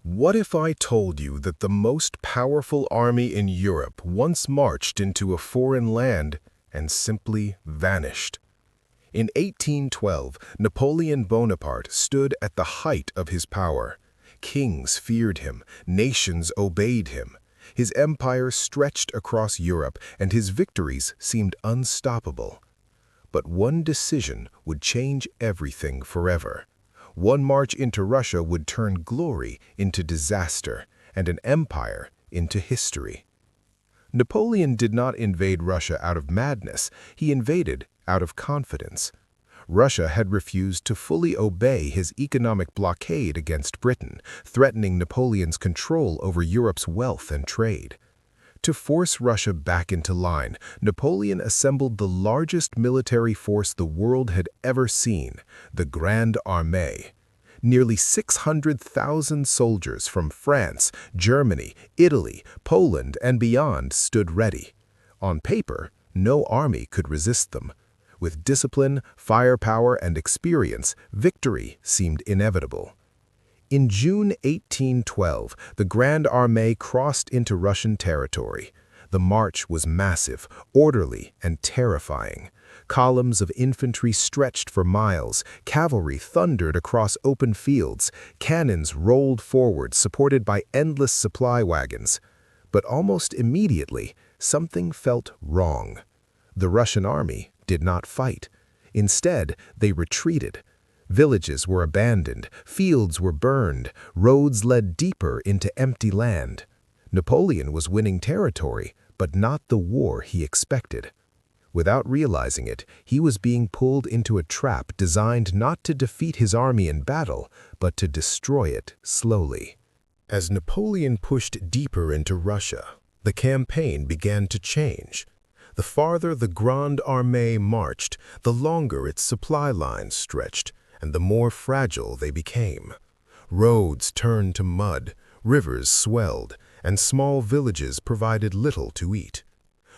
What if I told you that the most powerful army in Europe once marched into a foreign land and simply vanished? In 1812, Napoleon Bonaparte stood at the height of his power. Kings feared him, nations obeyed him. His empire stretched across Europe, and his victories seemed unstoppable. But one decision would change everything forever. One march into Russia would turn glory into disaster, and an empire into history. Napoleon did not invade Russia out of madness, he invaded out of confidence. Russia had refused to fully obey his economic blockade against Britain, threatening Napoleon's control over Europe's wealth and trade. To force Russia back into line, Napoleon assembled the largest military force the world had ever seen, the Grande Armée. Nearly 600,000 soldiers from France, Germany, Italy, Poland, and beyond stood ready. On paper, no army could resist them. With discipline, firepower, and experience, victory seemed inevitable. In June 1812, the Grande Armée crossed into Russian territory. The march was massive, orderly, and terrifying. Columns of infantry stretched for miles, cavalry thundered across open fields, cannons rolled forward supported by endless supply wagons. But almost immediately, something felt wrong. The Russian army did not fight. Instead, they retreated. Villages were abandoned, fields were burned, roads led deeper into empty land. Napoleon was winning territory, but not the war he expected. Without realizing it, he was being pulled into a trap designed not to defeat his army in battle, but to destroy it slowly. As Napoleon pushed deeper into Russia, the campaign began to change. The farther the Grande Armée marched, the longer its supply lines stretched, and the more fragile they became. Roads turned to mud, rivers swelled, and small villages provided little to eat.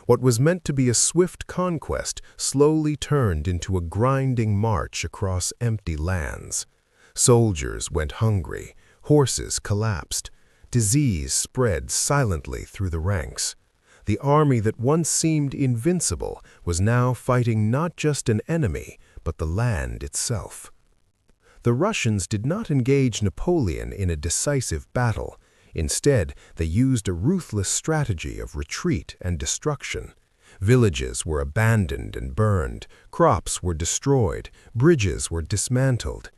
What was meant to be a swift conquest slowly turned into a grinding march across empty lands. Soldiers went hungry, horses collapsed, disease spread silently through the ranks. The army that once seemed invincible was now fighting not just an enemy, but the land itself. The Russians did not engage Napoleon in a decisive battle. Instead, they used a ruthless strategy of retreat and destruction. Villages were abandoned and burned, crops were destroyed, bridges were dismantled.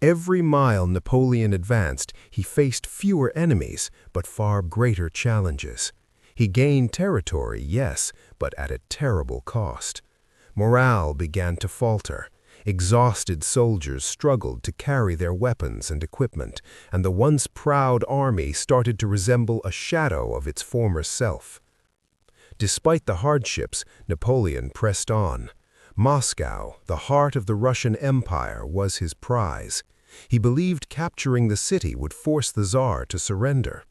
Every mile Napoleon advanced, he faced fewer enemies, but far greater challenges. He gained territory, yes, but at a terrible cost. Morale began to falter. Exhausted soldiers struggled to carry their weapons and equipment, and the once proud army started to resemble a shadow of its former self. Despite the hardships, Napoleon pressed on. Moscow, the heart of the Russian Empire, was his prize. He believed capturing the city would force the Tsar to surrender.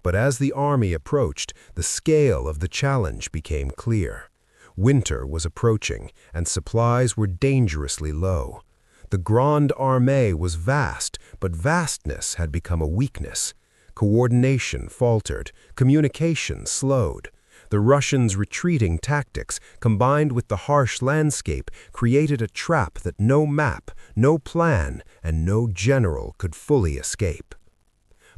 But as the army approached, the scale of the challenge became clear. Winter was approaching, and supplies were dangerously low. The Grande Armée was vast, but vastness had become a weakness. Coordination faltered, communication slowed. The Russians' retreating tactics, combined with the harsh landscape, created a trap that no map, no plan, and no general could fully escape.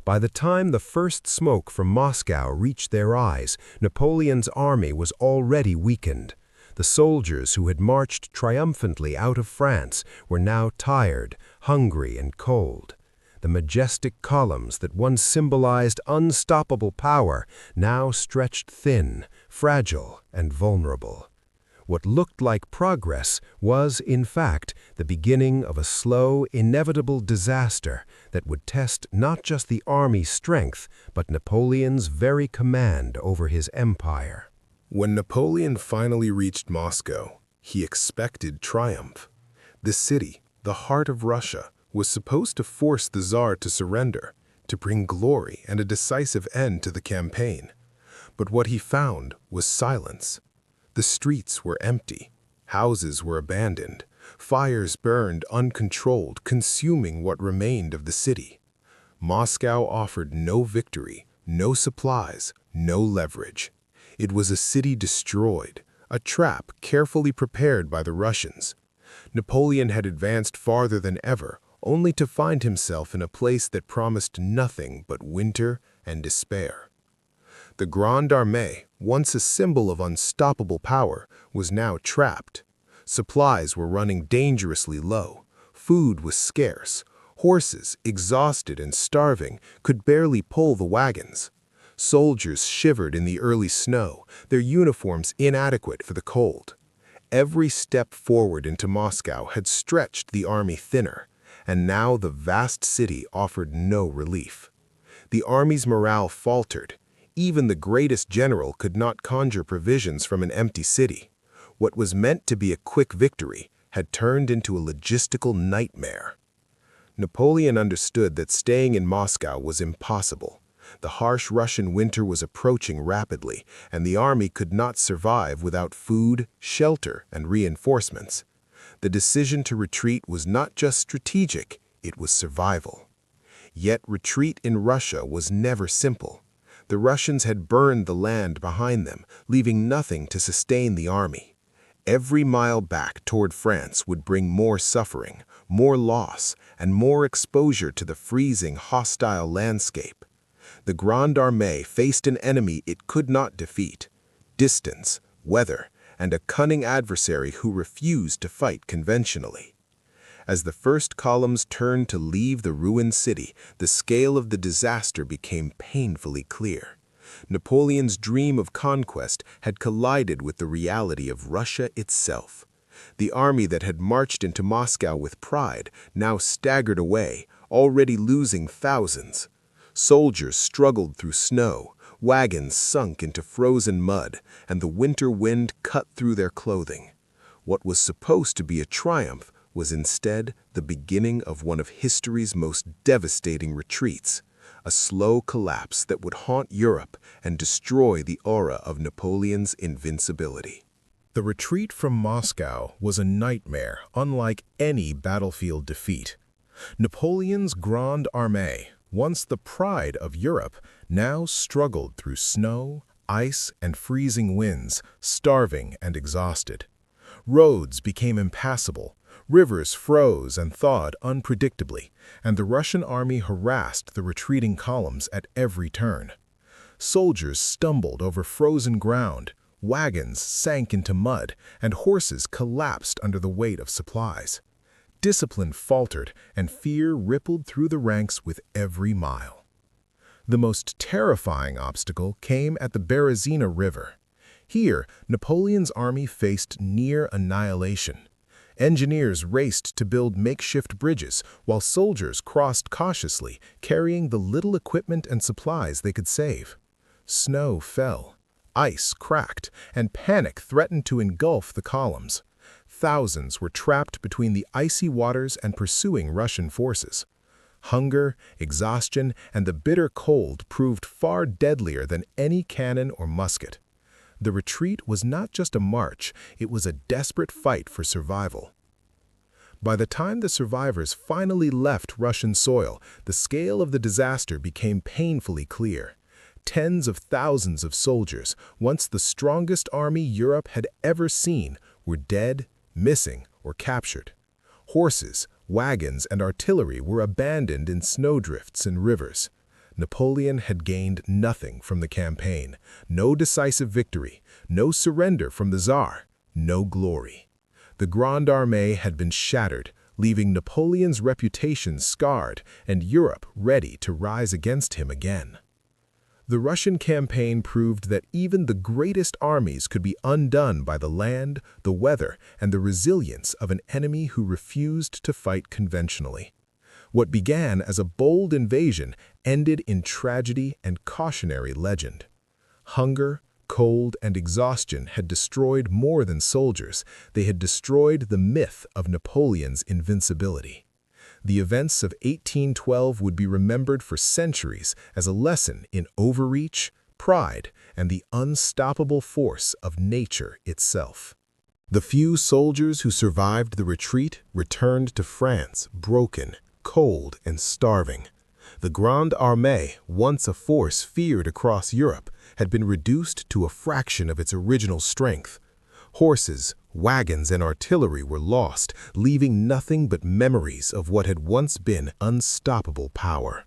By the time the first smoke from Moscow reached their eyes, Napoleon's army was already weakened. The soldiers who had marched triumphantly out of France were now tired, hungry, and cold. The majestic columns that once symbolized unstoppable power now stretched thin, fragile, and vulnerable. What looked like progress was, in fact, the beginning of a slow, inevitable disaster that would test not just the army's strength, but Napoleon's very command over his empire. When Napoleon finally reached Moscow, he expected triumph. The city, the heart of Russia, was supposed to force the Tsar to surrender, to bring glory and a decisive end to the campaign. But what he found was silence. The streets were empty, houses were abandoned, fires burned uncontrolled, consuming what remained of the city. Moscow offered no victory, no supplies, no leverage. It was a city destroyed, a trap carefully prepared by the Russians. Napoleon had advanced farther than ever, only to find himself in a place that promised nothing but winter and despair. The Grande Armée, once a symbol of unstoppable power, was now trapped. Supplies were running dangerously low. Food was scarce. Horses, exhausted and starving, could barely pull the wagons. Soldiers shivered in the early snow, their uniforms inadequate for the cold. Every step forward into Moscow had stretched the army thinner, and now the vast city offered no relief. The army's morale faltered. Even the greatest general could not conjure provisions from an empty city. What was meant to be a quick victory had turned into a logistical nightmare. Napoleon understood that staying in Moscow was impossible. The harsh Russian winter was approaching rapidly, and the army could not survive without food, shelter, and reinforcements. The decision to retreat was not just strategic, it was survival. Yet retreat in Russia was never simple. The Russians had burned the land behind them, leaving nothing to sustain the army. Every mile back toward France would bring more suffering, more loss, and more exposure to the freezing, hostile landscape. The Grande Armée faced an enemy it could not defeat: distance, weather, and a cunning adversary who refused to fight conventionally. As the first columns turned to leave the ruined city, the scale of the disaster became painfully clear. Napoleon's dream of conquest had collided with the reality of Russia itself. The army that had marched into Moscow with pride now staggered away, already losing thousands. Soldiers struggled through snow, wagons sunk into frozen mud, and the winter wind cut through their clothing. What was supposed to be a triumph was instead the beginning of one of history's most devastating retreats, a slow collapse that would haunt Europe and destroy the aura of Napoleon's invincibility. The retreat from Moscow was a nightmare unlike any battlefield defeat. Napoleon's Grande Armée, once the pride of Europe, now struggled through snow, ice, and freezing winds, starving and exhausted. Roads became impassable, rivers froze and thawed unpredictably, and the Russian army harassed the retreating columns at every turn. Soldiers stumbled over frozen ground, wagons sank into mud, and horses collapsed under the weight of supplies. Discipline faltered, and fear rippled through the ranks with every mile. The most terrifying obstacle came at the Berezina River. Here, Napoleon's army faced near annihilation. Engineers raced to build makeshift bridges, while soldiers crossed cautiously, carrying the little equipment and supplies they could save. Snow fell, ice cracked, and panic threatened to engulf the columns. Thousands were trapped between the icy waters and pursuing Russian forces. Hunger, exhaustion, and the bitter cold proved far deadlier than any cannon or musket. The retreat was not just a march, it was a desperate fight for survival. By the time the survivors finally left Russian soil, the scale of the disaster became painfully clear. Tens of thousands of soldiers, once the strongest army Europe had ever seen, were dead, missing, or captured. Horses, wagons, and artillery were abandoned in snowdrifts and rivers. Napoleon had gained nothing from the campaign, no decisive victory, no surrender from the Tsar, no glory. The Grande Armée had been shattered, leaving Napoleon's reputation scarred and Europe ready to rise against him again. The Russian campaign proved that even the greatest armies could be undone by the land, the weather, and the resilience of an enemy who refused to fight conventionally. What began as a bold invasion ended in tragedy and cautionary legend. Hunger, cold, and exhaustion had destroyed more than soldiers. They had destroyed the myth of Napoleon's invincibility. The events of 1812 would be remembered for centuries as a lesson in overreach, pride, and the unstoppable force of nature itself. The few soldiers who survived the retreat returned to France broken, cold, and starving. The Grande Armée, once a force feared across Europe, had been reduced to a fraction of its original strength. Horses, wagons, and artillery were lost, leaving nothing but memories of what had once been unstoppable power.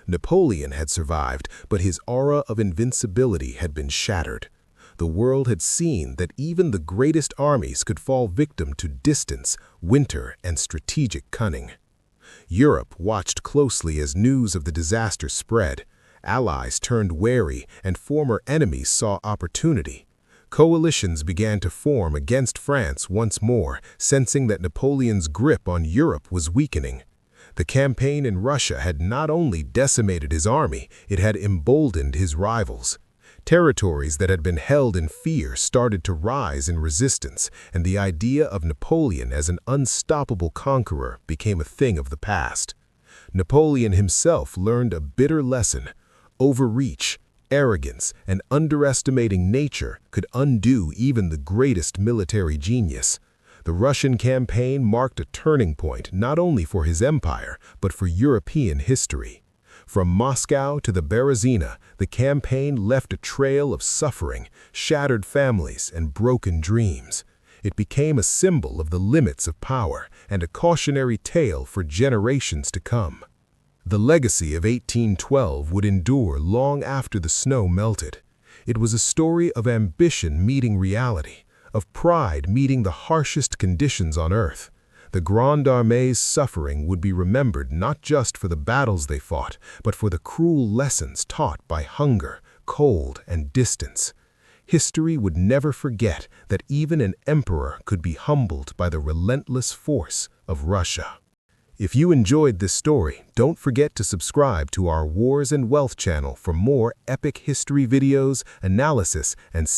Napoleon had survived, but his aura of invincibility had been shattered. The world had seen that even the greatest armies could fall victim to distance, winter, and strategic cunning. Europe watched closely as news of the disaster spread. Allies turned wary, and former enemies saw opportunity. Coalitions began to form against France once more, sensing that Napoleon's grip on Europe was weakening. The campaign in Russia had not only decimated his army, it had emboldened his rivals. Territories that had been held in fear started to rise in resistance, and the idea of Napoleon as an unstoppable conqueror became a thing of the past. Napoleon himself learned a bitter lesson. Overreach, arrogance, and underestimating nature could undo even the greatest military genius. The Russian campaign marked a turning point not only for his empire, but for European history. From Moscow to the Berezina, the campaign left a trail of suffering, shattered families, and broken dreams. It became a symbol of the limits of power and a cautionary tale for generations to come. The legacy of 1812 would endure long after the snow melted. It was a story of ambition meeting reality, of pride meeting the harshest conditions on earth. The Grande Armée's suffering would be remembered not just for the battles they fought, but for the cruel lessons taught by hunger, cold, and distance. History would never forget that even an emperor could be humbled by the relentless force of Russia. If you enjoyed this story, don't forget to subscribe to our Wars and Wealth channel for more epic history videos, analysis, and